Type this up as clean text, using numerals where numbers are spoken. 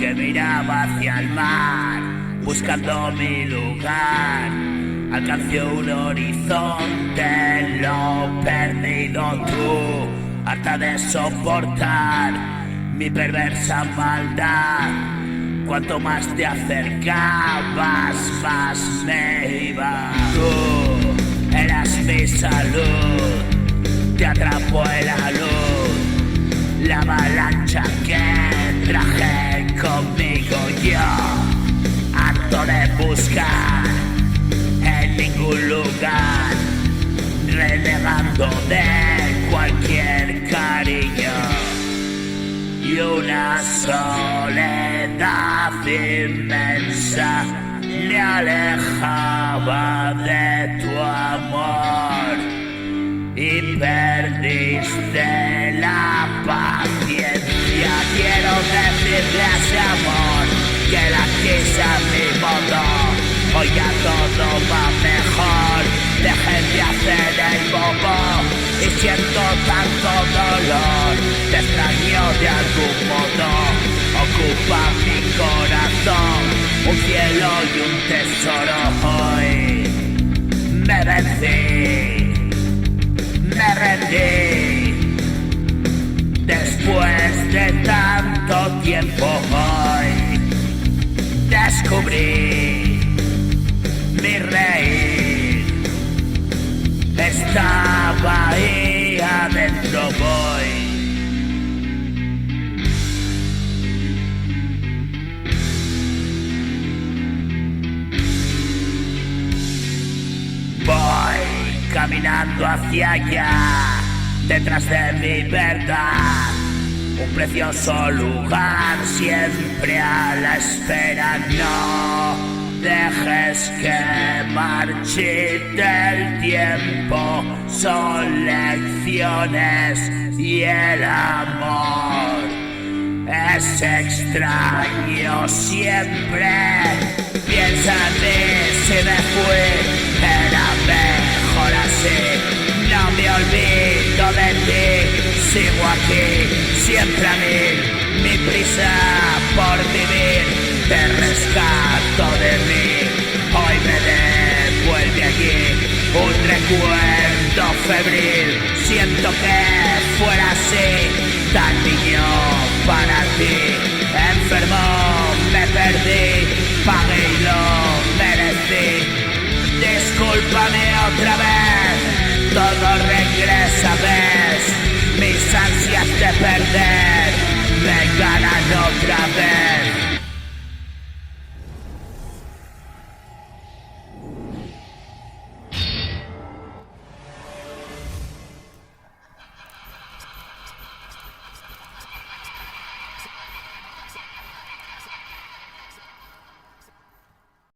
que miraba hacia el mar, buscando mi lugar. Alcancé un horizonte, lo perdido tú, harta de soportar mi perversa maldad. Cuanto más te acercabas, más me iba. Tú eras mi salud, te atrapó la luz, la avalancha que traje conmigo yo, harto de buscar en ningún lugar, renegando de cualquier cariño, y una soledad inmensa me alejaba de tu amor, y perdiste la paciencia. Quiero decirle a ese amor que la quise a mi modo. Hoy ya todo va mejor, dejen de hacer el bobo, y siento tanto dolor, te extraño de algún modo. Ocupa mi corazón un cielo y un tesoro. Hoy me vencí, me rendí, después de tanto tiempo. Hoy descubrí mi reír, estaba ahí adentro. Voy caminando hacia allá, detrás de mi verdad, un precioso lugar siempre a la espera. No dejes que marchite el tiempo, son lecciones y el amor es extraño siempre. Piensa en mí, si me fui, era mejor así. No me olvido de ti, sigo aquí, siempre a mí, mi prisa por vivir te rescato de mí. Hoy me devuelve allí un recuerdo febril, siento que fuera así, tan niño para ti. Enfermo me perdí, pagué y lo merecí. Discúlpame otra vez, todo regresa a ver.